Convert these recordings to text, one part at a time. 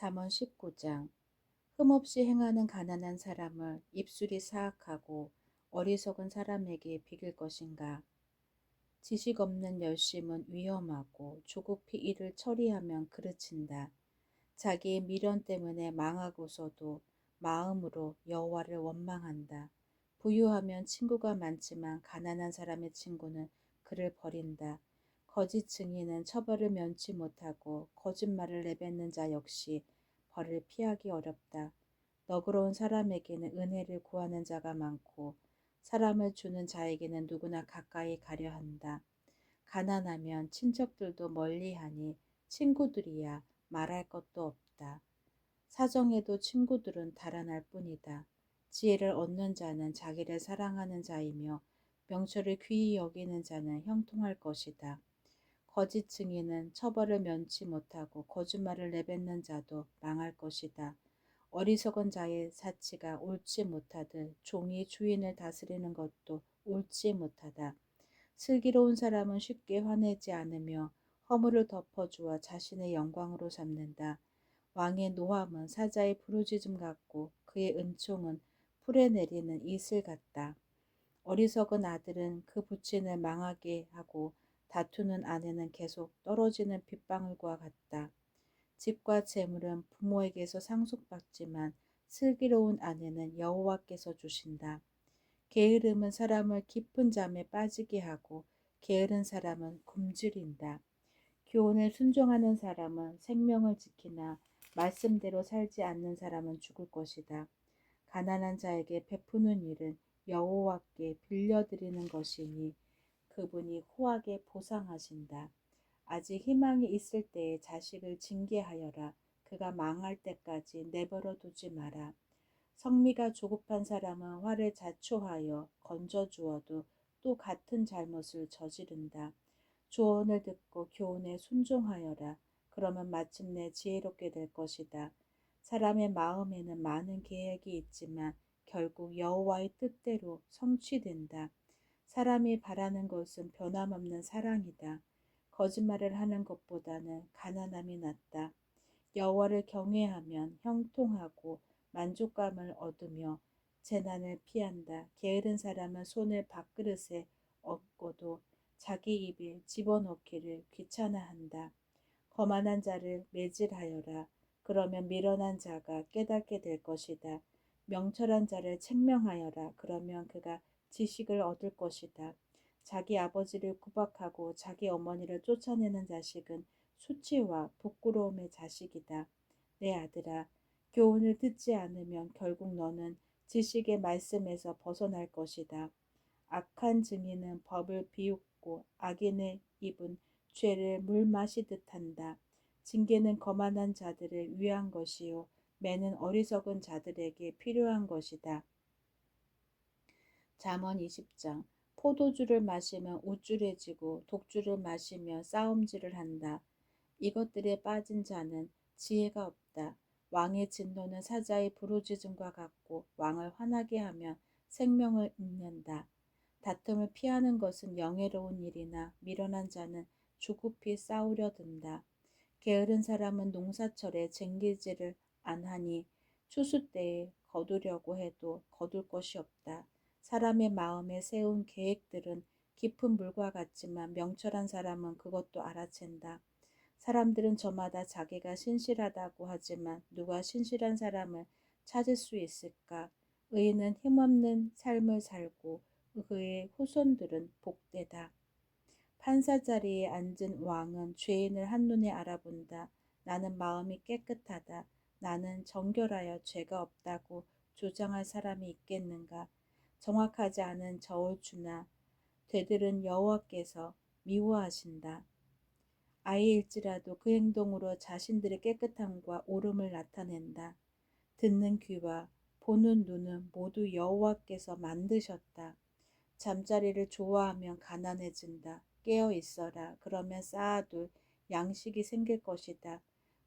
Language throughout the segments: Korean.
잠언 19장. 흠없이 행하는 가난한 사람을 입술이 사악하고 어리석은 사람에게 비길 것인가. 지식 없는 열심은 위험하고 조급히 일을 처리하면 그르친다. 자기의 미련 때문에 망하고서도 마음으로 여호와를 원망한다. 부유하면 친구가 많지만 가난한 사람의 친구는 그를 버린다. 거짓 증인은 처벌을 면치 못하고 거짓말을 내뱉는 자 역시 벌을 피하기 어렵다. 너그러운 사람에게는 은혜를 구하는 자가 많고 사람을 주는 자에게는 누구나 가까이 가려 한다. 가난하면 친척들도 멀리하니 친구들이야 말할 것도 없다. 사정해도 친구들은 달아날 뿐이다. 지혜를 얻는 자는 자기를 사랑하는 자이며 명철을 귀히 여기는 자는 형통할 것이다. 거짓 증인은 처벌을 면치 못하고 거짓말을 내뱉는 자도 망할 것이다. 어리석은 자의 사치가 옳지 못하듯 종이 주인을 다스리는 것도 옳지 못하다. 슬기로운 사람은 쉽게 화내지 않으며 허물을 덮어주어 자신의 영광으로 삼는다. 왕의 노함은 사자의 부르짖음 같고 그의 은총은 풀에 내리는 이슬 같다. 어리석은 아들은 그 부친을 망하게 하고 다투는 아내는 계속 떨어지는 빗방울과 같다. 집과 재물은 부모에게서 상속받지만 슬기로운 아내는 여호와께서 주신다. 게으름은 사람을 깊은 잠에 빠지게 하고 게으른 사람은 굶주린다. 교훈을 순종하는 사람은 생명을 지키나 말씀대로 살지 않는 사람은 죽을 것이다. 가난한 자에게 베푸는 일은 여호와께 빌려드리는 것이니 그분이 후하게 보상하신다. 아직 희망이 있을 때에 자식을 징계하여라. 그가 망할 때까지 내버려 두지 마라. 성미가 조급한 사람은 화를 자초하여 건져주어도 또 같은 잘못을 저지른다. 조언을 듣고 교훈에 순종하여라. 그러면 마침내 지혜롭게 될 것이다. 사람의 마음에는 많은 계획이 있지만 결국 여호와의 뜻대로 성취된다. 사람이 바라는 것은 변함없는 사랑이다. 거짓말을 하는 것보다는 가난함이 낫다. 여호와를 경외하면 형통하고 만족감을 얻으며 재난을 피한다. 게으른 사람은 손을 밥그릇에 얹고도 자기 입에 집어넣기를 귀찮아한다. 거만한 자를 매질하여라. 그러면 미련한 자가 깨닫게 될 것이다. 명철한 자를 책명하여라. 그러면 그가 지식을 얻을 것이다. 자기 아버지를 구박하고 자기 어머니를 쫓아내는 자식은 수치와 부끄러움의 자식이다. 내 아들아, 교훈을 듣지 않으면 결국 너는 지식의 말씀에서 벗어날 것이다. 악한 증인은 법을 비웃고 악인의 입은 죄를 물 마시듯 한다. 징계는 거만한 자들을 위한 것이요 매는 어리석은 자들에게 필요한 것이다. 잠언 20장. 포도주를 마시면 우쭐해지고 독주를 마시면 싸움질을 한다. 이것들에 빠진 자는 지혜가 없다. 왕의 진노는 사자의 부르짖음과 같고 왕을 화나게 하면 생명을 잇는다. 다툼을 피하는 것은 영예로운 일이나 미련한 자는 조급히 싸우려 든다. 게으른 사람은 농사철에 쟁기질을 안 하니 추수 때에 거두려고 해도 거둘 것이 없다. 사람의 마음에 세운 계획들은 깊은 물과 같지만 명철한 사람은 그것도 알아챈다. 사람들은 저마다 자기가 신실하다고 하지만 누가 신실한 사람을 찾을 수 있을까? 의인은 힘없는 삶을 살고 그의 후손들은 복되다. 판사 자리에 앉은 왕은 죄인을 한눈에 알아본다. 나는 마음이 깨끗하다. 나는 정결하여 죄가 없다고 주장할 사람이 있겠는가? 정확하지 않은 저울추나 되들은 여호와께서 미워하신다. 아이일지라도 그 행동으로 자신들의 깨끗함과 옳음을 나타낸다. 듣는 귀와 보는 눈은 모두 여호와께서 만드셨다. 잠자리를 좋아하면 가난해진다. 깨어 있어라. 그러면 쌓아둘 양식이 생길 것이다.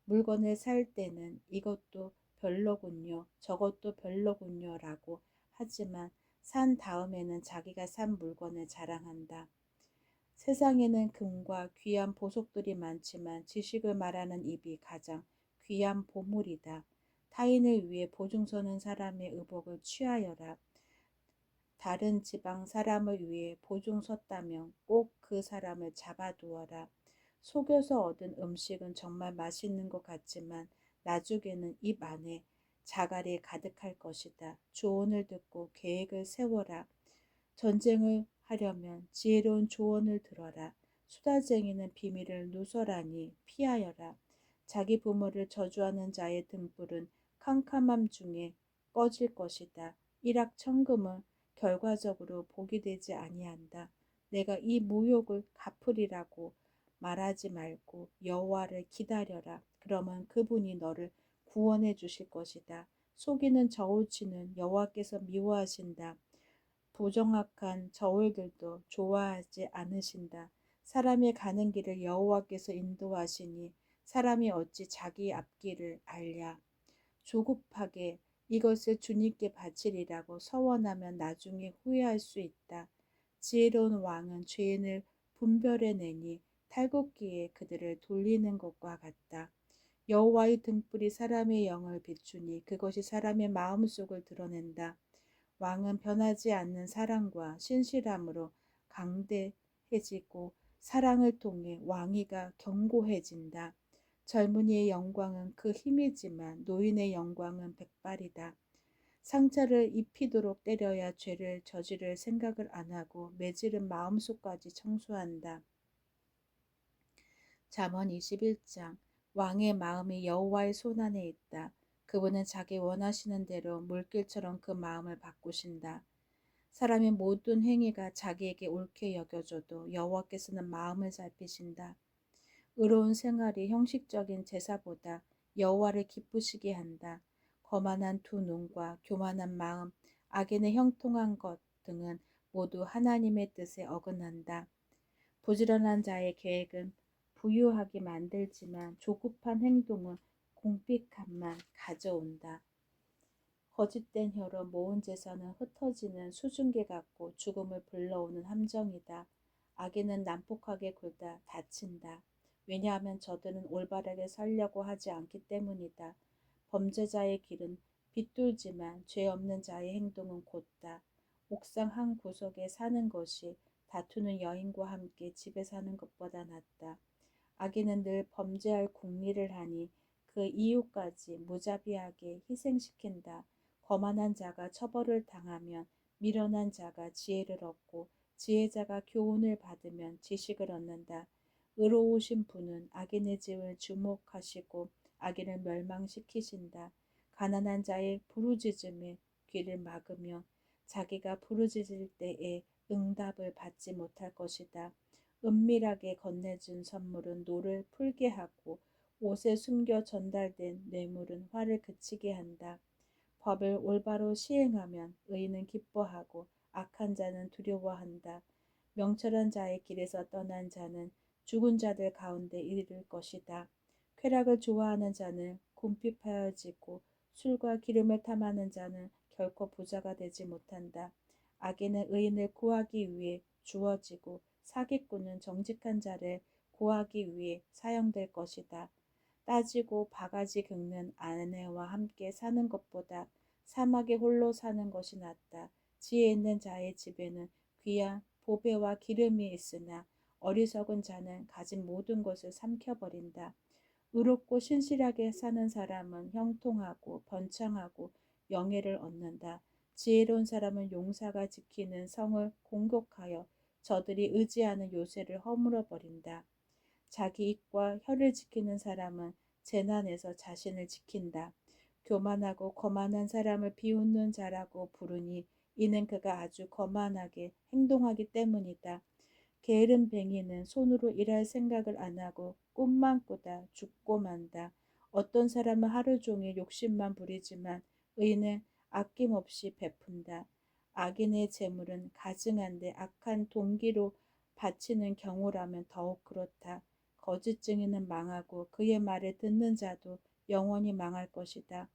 물건을 살 때는 이것도 별로군요. 저것도 별로군요. 라고 하지만 산 다음에는 자기가 산 물건을 자랑한다. 세상에는 금과 귀한 보석들이 많지만 지식을 말하는 입이 가장 귀한 보물이다. 타인을 위해 보증 서는 사람의 의복을 취하여라. 다른 지방 사람을 위해 보증 섰다면 꼭 그 사람을 잡아두어라. 속여서 얻은 음식은 정말 맛있는 것 같지만 나중에는 입 안에 자갈이 가득할 것이다. 조언을 듣고 계획을 세워라. 전쟁을 하려면 지혜로운 조언을 들어라. 수다쟁이는 비밀을 누설하니 피하여라. 자기 부모를 저주하는 자의 등불은 캄캄함 중에 꺼질 것이다. 일확천금은 결과적으로 복이 되지 아니한다. 내가 이 모욕을 갚으리라고 말하지 말고 여호와를 기다려라. 그러면 그분이 너를 구원해 주실 것이다. 속이는 저울치는 여호와께서 미워하신다. 부정확한 저울들도 좋아하지 않으신다. 사람이 가는 길을 여호와께서 인도하시니 사람이 어찌 자기 앞길을 알랴. 조급하게 이것을 주님께 바치리라고 서원하면 나중에 후회할 수 있다. 지혜로운 왕은 죄인을 분별해내니 탈곡기에 그들을 돌리는 것과 같다. 여호와의 등불이 사람의 영을 비추니 그것이 사람의 마음속을 드러낸다. 왕은 변하지 않는 사랑과 신실함으로 강대해지고 사랑을 통해 왕위가 견고해진다. 젊은이의 영광은 그 힘이지만 노인의 영광은 백발이다. 상처를 입히도록 때려야 죄를 저지를 생각을 안 하고 매질은 마음속까지 청소한다. 잠언 21장. 왕의 마음이 여호와의 손안에 있다. 그분은 자기 원하시는 대로 물길처럼 그 마음을 바꾸신다. 사람의 모든 행위가 자기에게 옳게 여겨져도 여호와께서는 마음을 살피신다. 의로운 생활이 형식적인 제사보다 여호와를 기쁘시게 한다. 거만한 두 눈과 교만한 마음, 악인의 형통한 것 등은 모두 하나님의 뜻에 어긋난다. 부지런한 자의 계획은 부유하게 만들지만 조급한 행동은 공핍함만 가져온다. 거짓된 혀로 모은 재산은 흩어지는 수증기 같고 죽음을 불러오는 함정이다. 악인은 난폭하게 굴다 다친다. 왜냐하면 저들은 올바르게 살려고 하지 않기 때문이다. 범죄자의 길은 비뚤지만 죄 없는 자의 행동은 곧다. 옥상 한 구석에 사는 것이 다투는 여인과 함께 집에 사는 것보다 낫다. 악인은 늘 범죄할 궁리를 하니 그 이유까지 무자비하게 희생시킨다. 거만한 자가 처벌을 당하면 미련한 자가 지혜를 얻고 지혜자가 교훈을 받으면 지식을 얻는다. 의로우신 분은 악인의 집을 주목하시고 악인을 멸망시키신다. 가난한 자의 부르짖음에 귀를 막으며 자기가 부르짖을 때에 응답을 받지 못할 것이다. 은밀하게 건네준 선물은 노를 풀게 하고 옷에 숨겨 전달된 뇌물은 화를 그치게 한다. 법을 올바로 시행하면 의인은 기뻐하고 악한 자는 두려워한다. 명철한 자의 길에서 떠난 자는 죽은 자들 가운데 이를 것이다. 쾌락을 좋아하는 자는 궁핍하여지고 술과 기름을 탐하는 자는 결코 부자가 되지 못한다. 악인은 의인을 구하기 위해 주어지고 사기꾼은 정직한 자를 구하기 위해 사용될 것이다. 따지고 바가지 긁는 아내와 함께 사는 것보다 사막에 홀로 사는 것이 낫다. 지혜 있는 자의 집에는 귀한 보배와 기름이 있으나 어리석은 자는 가진 모든 것을 삼켜버린다. 의롭고 신실하게 사는 사람은 형통하고 번창하고 영예를 얻는다. 지혜로운 사람은 용사가 지키는 성을 공격하여 저들이 의지하는 요새를 허물어 버린다. 자기 입과 혀를 지키는 사람은 재난에서 자신을 지킨다. 교만하고 거만한 사람을 비웃는 자라고 부르니 이는 그가 아주 거만하게 행동하기 때문이다. 게으른 뱅이는 손으로 일할 생각을 안 하고 꿈만 꾸다 죽고 만다. 어떤 사람은 하루 종일 욕심만 부리지만 의인은 아낌없이 베푼다. 악인의 재물은 가증한데 악한 동기로 바치는 경우라면 더욱 그렇다. 거짓 증인은 망하고 그의 말을 듣는 자도 영원히 망할 것이다.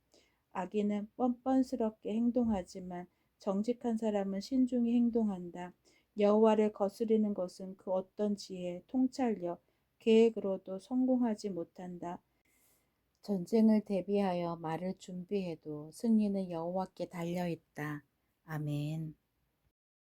악인은 뻔뻔스럽게 행동하지만 정직한 사람은 신중히 행동한다. 여호와를 거스리는 것은 그 어떤 지혜에 통찰력, 계획으로도 성공하지 못한다. 전쟁을 대비하여 말을 준비해도 승리는 여호와께 달려 있다. 아멘.